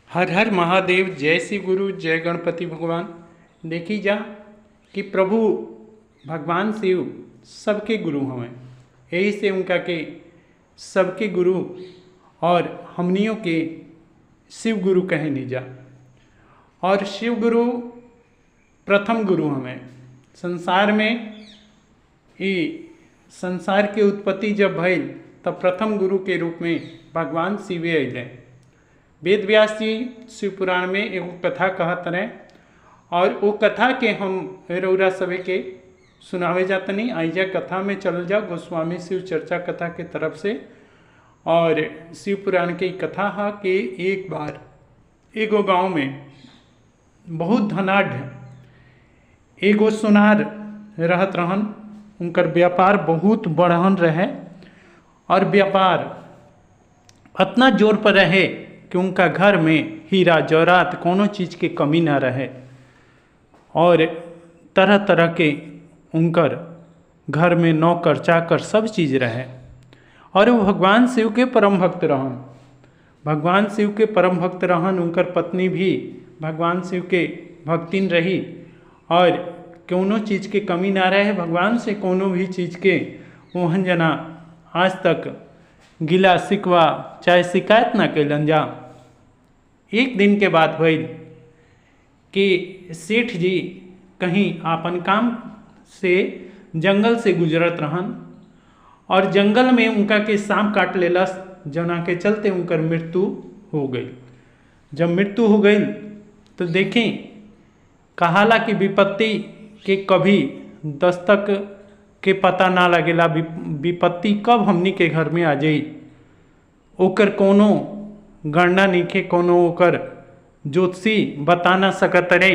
हर हर महादेव। जय श्री गुरु, जय गणपति भगवान। देखी जा कि प्रभु भगवान शिव सबके गुरु हमें, यही से उनका के सबके गुरु और हमनियों के शिव गुरु कहे नहीं जा। और शिव गुरु प्रथम गुरु हमें संसार में। ये संसार के उत्पत्ति जब भइल तब प्रथम गुरु के रूप में भगवान शिवे अइले। वेद व्यास जी शिव पुराण में एगो कथा कहत रहे और वो कथा के हम रौरा सभे के सुनावे जातनी। आइजा कथा में चल जाओ गोस्वामी शिव चर्चा कथा के तरफ से। और शिव पुराण की कथा है कि एक बार एगो गांव में बहुत धनाढ़ एगो सुनार रहत रहन। उनकर व्यापार बहुत बढ़हन रहे और व्यापार इतना जोर पर रहे कि उनका घर में हीरा जवाहरात कोनो चीज़ के कमी ना रहे और तरह तरह के उनकर घर में नौकर चाकर सब चीज़ रहे। और वो भगवान शिव के परम भक्त रहन। भगवान शिव के परम भक्त रहन। उनकर पत्नी भी भगवान शिव के भक्तिन रही और कोनो चीज़ के कमी ना रहे। भगवान से कोनो भी चीज़ के ओहन जना आज तक गिला शिकवा चाहे शिकायत ना कैलन जा। एक दिन के बात भइल कि सेठ जी कहीं आपन काम से जंगल से गुजरत रहन और जंगल में उनका के सांप काट लेलस, जना के चलते उनकर मृत्यु हो गई। जब मृत्यु हो गई तो देखें कहाला कि विपत्ति के कभी दस्तक के पता ना लगेला। विपत्ति कब हमनी के घर में आ जाई ओकर कोनो गणना नहीं, कोनो ओकर ज्योतिषी बता ना सकत रे।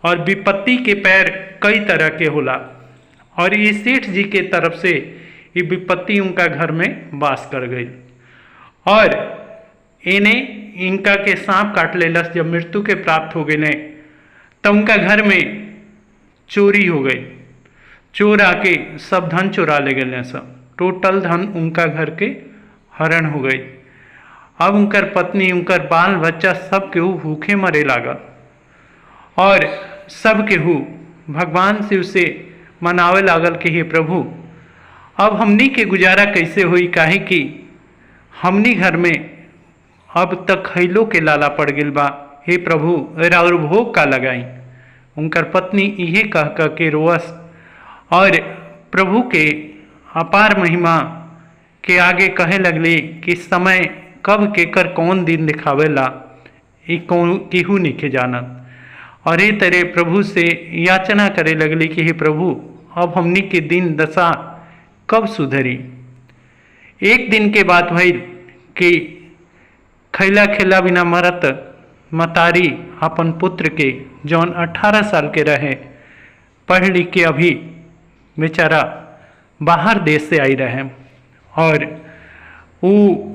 और विपत्ति के पैर कई तरह के होला और ये सेठ जी के तरफ से ये विपत्ति उनका घर में वास कर गई। और इन्हें इनका के सांप काट लेलस। जब मृत्यु के प्राप्त हो गए तब उनका घर में चोरी हो गई। चोर आके सब धन चुरा ले गए। सब टोटल धन उनका घर के हरण हो गई। अब उनकर पत्नी उनकर बाल बच्चा सब केहू भूखे मरे लागल और सब केहू भगवान शिव से मनावे लागल कि हे प्रभु अब हमनी के गुजारा कैसे हुई, काहे कि हमनी घर में अब तक खैलो के लाला पड़ गइल बा। हे प्रभु राउर भोग का लगाई। उनकर पत्नी इहे कह कह के रोअस और प्रभु के अपार महिमा के आगे कहे लगली कि समय कब केकर कौन दिन दिखावेला ये कौन केहू नहीं जानत। और ये तरह प्रभु से याचना करे लगली कि हे प्रभु अब हमनी के दिन दशा कब सुधरी। एक दिन के बात भइल कि खैला खेला बिना मरत मतारी अपन पुत्र के जौन 18 साल के रहे पढ़ लिख के अभी बेचारा बाहर देश से आई रहे और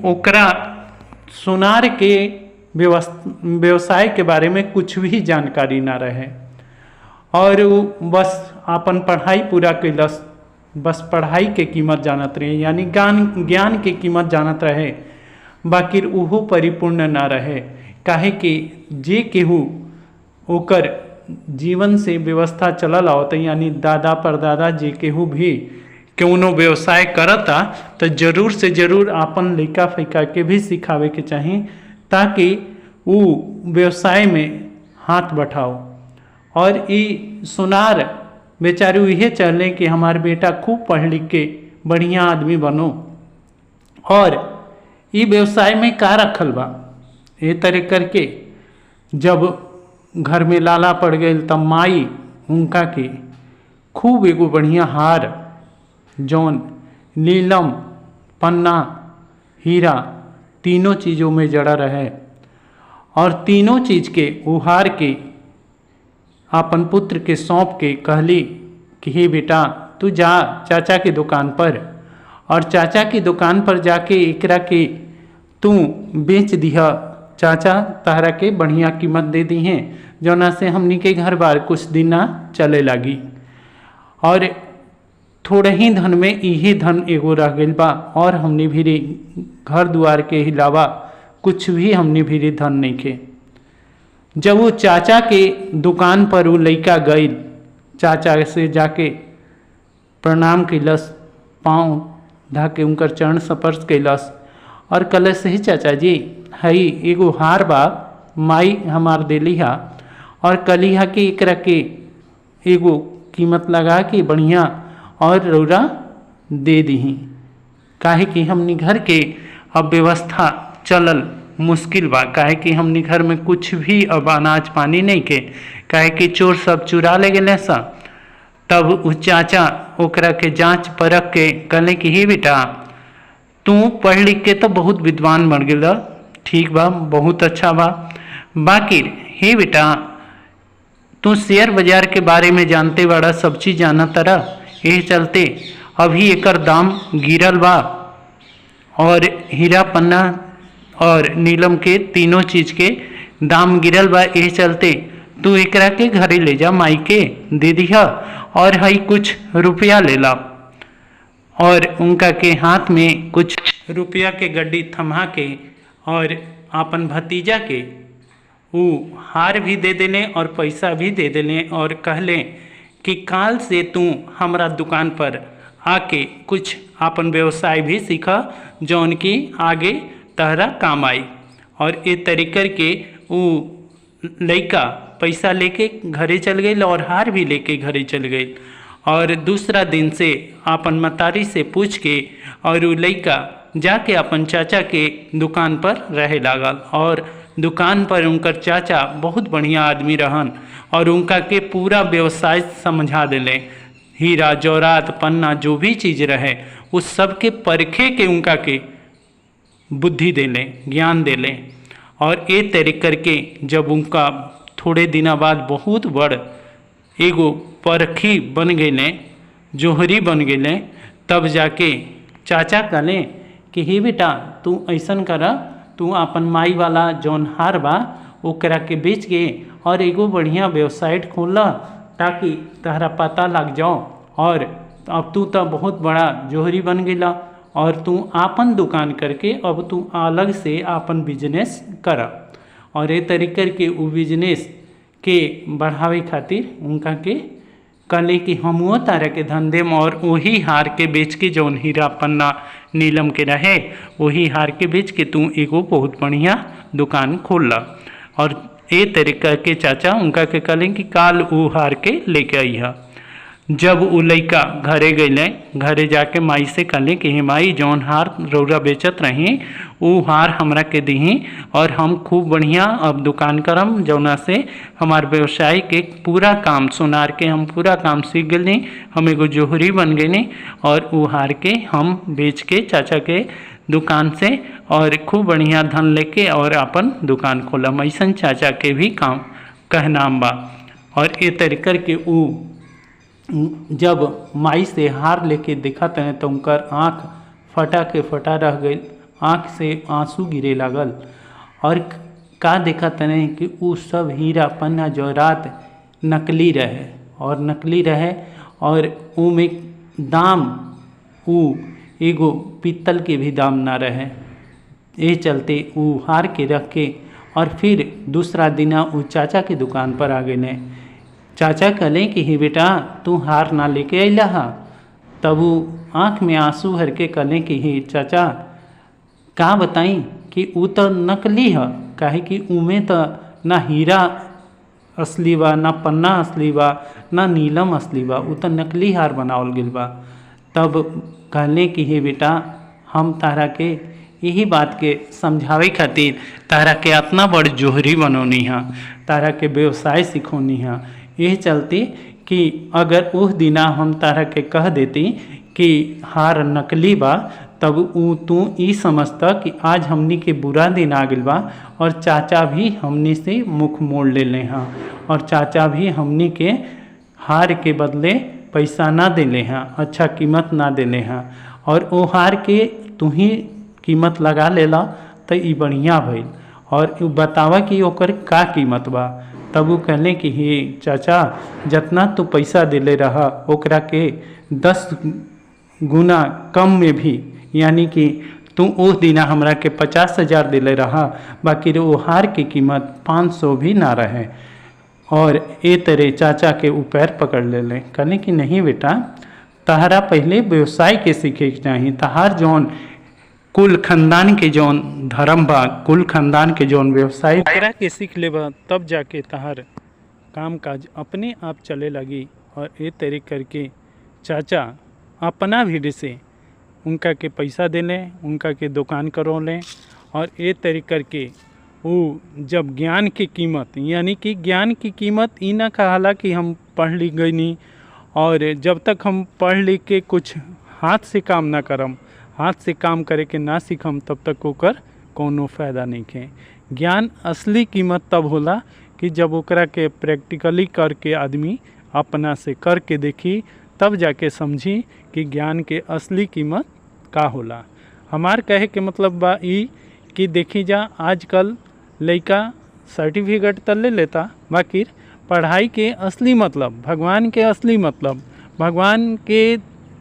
ओकरा सुनार के व्यवसाय के बारे में कुछ भी जानकारी ना रहे और वो बस अपन पढ़ाई पूरा कैलस। बस पढ़ाई के कीमत जानत रहे, यानी ज्ञान के कीमत जानत रहे, बाकी उहो परिपूर्ण ना रहे। काहे कि जे केहू ओकर जीवन से व्यवस्था चलल आवत, यानी दादा परदादा जे केहू भी कौनो व्यवसाय करता तो जरूर से जरूर आपन लइका फैका के भी सिखावे के चाही ताकि वो व्यवसाय में हाथ बढ़ाओ। और ये सुनार बेचारे यह चले कि हमारे बेटा खूब पढ़ लिख के बढ़िया आदमी बनो। और ये व्यवसाय में का रखल बा ये तरह करके जब घर में लाला पड़ गए तब माई उनका के खूब एगो बढ़िया हार जौन नीलम पन्ना हीरा तीनों चीज़ों में जड़ा रहे और तीनों चीज़ के उहार के अपन पुत्र के सौंप के कहली कि हे बेटा तू जा चाचा की दुकान पर और चाचा की दुकान पर जाके एकरा के तू बेच दिया। चाचा तारा के बढ़िया कीमत दे दी हैं जौना से हमनी के घर बार कुछ दिन ना चले लगी। और थोड़े ही धन में यही धन एगो रह गइल बा और हमने भी घर द्वार के अलावा कुछ भी हमने भी धन नहीं खे। जब वो चाचा के दुकान पर वो लड़का गई, चाचा से जाके प्रणाम कैलस, पाँव धाके उनकर चरण स्पर्श कैलस और कलश ही चाचा जी हई एगो हार बा माई हमार देली हा और कलिहा के एकरा के एगो कीमत लगा के बढ़िया और रौरा दे दीही, काहे कि हमनी घर के अब व्यवस्था चलल मुश्किल बा, काहे कि हमनी घर में कुछ भी अब अनाज पानी नहीं के, काहे कि चोर सब चुरा ले गए सा। तब उ चाचा ओकरा के जांच परख के कहले कि हे बेटा तू पढ़ लिख के तो बहुत विद्वान बन गया, ठीक बा बहुत अच्छा बा, बाकी हे बेटा तू शेयर बाजार के बारे में जानते बड़ा, सब चीज़ जाना तरह, यही चलते अभी एकर दाम गिरल बा और हीरा पन्ना और नीलम के तीनों चीज़ के दाम गिरल बा, यही चलते तू एकरा के घरे ले जा, माई के दे दिया और हई कुछ रुपया ले ला। और उनका के हाथ में कुछ रुपया के गड्डी थमा के और अपन भतीजा के वो हार भी दे देने और पैसा भी दे देने और कहले कि काल से तू हमारा दुकान पर आके कुछ अपन व्यवसाय भी सीखा जौन की आगे तहरा काम आई। और ये तरीके के वो लड़का पैसा लेके घरे चल गई और हार भी लेके घरे चल गई। और दूसरा दिन से अपन मतारी से पूछ के और वो लड़का जाके अपन चाचा के दुकान पर रहे लागल और दुकान पर उनकर चाचा बहुत बढ़िया आदमी रहन और उनका के पूरा व्यवसाय समझा दिले, हीरा जौरात पन्ना जो भी चीज़ रहे उस सब के परखे के उनका के बुद्धि देले, ज्ञान देले। और ये तरीके करके जब उनका थोड़े दिन बाद बहुत बड़ एगो परखी बन गए, जोहरी बन गए, तब जाके चाचा कहले कि हे बेटा तू ऐसन कर, तू अपन माई वाला जौन हार बा ओकरा के बेच के और एगो बढ़िया वेबसाइट खोल ताकि तहरा पता लग जाओ और अब तू तो बहुत बड़ा जोहरी बन गया और तू आपन दुकान करके अब तू अलग से आपन बिजनेस कर। और ये तरीके के वो बिजनेस के बढ़ावे खातिर उनका के कहले कि हमो तारा के धंधे और वही हार के बेच के जौन हीरा पन्ना नीलम के रहे वही हार के बेच के तू एगो बहुत बढ़िया दुकान खोल ला। और ये तरीका के चाचा उनका के कहले कि काल वो हार के लेके आई है। जब वो लड़का घरे गए, घरे जाके माई से कहले कि हे माई जौन हार रौरा बेचत रही वो हार हमरा के दही और हम खूब बढ़िया अब दुकान करम, जौना से हमार व्यवसाय के पूरा काम सोनार के हम पूरा काम सीख गए, हम एगो जोहरी बन गए और वो हार के हम बेच के चाचा के दुकान से और खूब बढ़िया धन लेके और अपन दुकान खोलम। ऐसा चाचा के भी काम कहनाम बा। और ये तरीके के वो जब माई से हार लेके देखा तने तो उनकर आँख फटा के फटा रह गई, आँख से आंसू गिरे लागल। और का देखा तने कि वो सब हीरा पन्ना जौरात नकली रहे और नकली रहे और वो में दाम वो एगो पीतल के भी दाम ना रहे। ये चलते वो हार के रख के और फिर दूसरा दिन वो चाचा की दुकान पर आ गए। चाचा कहले कि हे बेटा तू हार ना लेके अला हा। तब वो आँख में आंसू भर के कहले कि हे चाचा का बताई कि वो तो नकली है, काहे कि उमें तो ना हीरा असली बा ना पन्ना असली बा ना नीलम असली बा, वो तो नकली हार बनावल गइल बा। तब कहले कि हे बेटा हम तारा के यही बात के समझावे खातिर तारा के इतना बड़ जोहरी बनौनी है, तारा के व्यवसाय सिखौनी है। यही चलते कि अगर उस दिना हम तारा के कह देती कि हार नकली बा तब तू ई समझता कि आज हमनी के बुरा दिन आ गइल बा और चाचा भी हमनी से मुख मोड़ ले ले हाँ और चाचा भी हमनी के हार के बदले पैसा ना देले हैं, अच्छा कीमत ना देले हैं और वो हार के तू ही कीमत लगा लेला तो ई बढ़िया भइल। और बतावा कि ओकर का कीमत बा। तब वो कहले कि हे चाचा जितना तू पैसा दिले रहा ओकरा के 10 गुना कम में भी, यानी कि तू उस दिन हमरा के 50,000 दिले रहा, बाकी वो हार की कीमत 500 भी ना रहे। और ए तेरे चाचा के पैर पकड़ ले कहने कि नहीं बेटा, तहरा पहले व्यवसाय के सीखे के चाहिए। तहार जौन कुल खानदान के जौन धर्म बा, कुल खानदान के जौन व्यवसाय ओकरा के सीख लेबा, तब जाके तहार काम काज अपने आप चले लगी। और ए तरीक करके चाचा अपना भीड़ से उनका के पैसा दे लें, उनका के दुकान करो लें। और ए तरीक करके वो जब ज्ञान की कीमत, यानी कि ज्ञान की कीमत ई ना कहला कि हम पढ़ लिख गई नहीं, और जब तक हम पढ़ लिख के कुछ हाथ से काम ना करम, हाथ से काम करे के ना सीखम, तब तक ओकर कोनो फ़ायदा नहीं है। ज्ञान असली कीमत तब होला कि जब ओकरा के प्रैक्टिकली करके आदमी अपना से करके देखी, तब जाके समझी कि ज्ञान के असली कीमत का होला। हमार कहे के मतलब बा ई कि देखी जा, आजकल लइका सर्टिफिकेट तो ले लेता, बाकी पढ़ाई के असली मतलब, भगवान के असली मतलब, भगवान के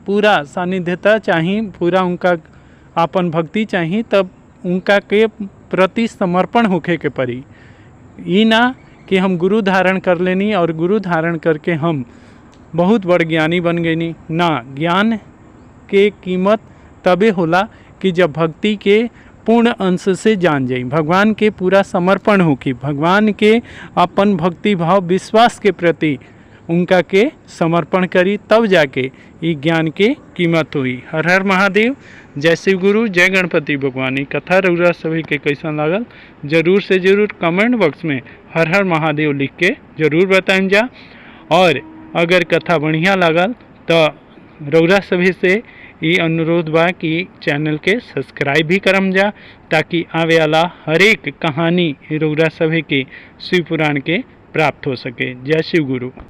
पूरा सानिध्यता चाहिए, पूरा उनका आपन भक्ति चाहिए, तब उनका के प्रति समर्पण होखे के पड़ी। ई ना कि हम गुरु धारण कर लेनी और गुरु धारण करके हम बहुत बड़ ज्ञानी बन गए नी ना। ज्ञान के कीमत तबे होला कि जब भक्ति के पूर्ण अंश से जान जाई, भगवान के पूरा समर्पण हो कि भगवान के अपन भक्ति भाव विश्वास के प्रति उनका के समर्पण करी, तब जाके ये ज्ञान के कीमत हुई। हर हर महादेव, जय शिव गुरु, जय गणपति भगवान। कथा रउरा सभी के कैसन लागल जरूर से जरूर कमेंट बॉक्स में हर हर महादेव लिख के जरूर बताएं जा। और अगर कथा बढ़िया लागल तो रउरा सभी से ये अनुरोध बा कि चैनल के सब्सक्राइब भी करम जा, ताकि आवे वाला हर एक कहानी रउरा सभी के शिव पुराण के प्राप्त हो सके। जय शिव गुरु।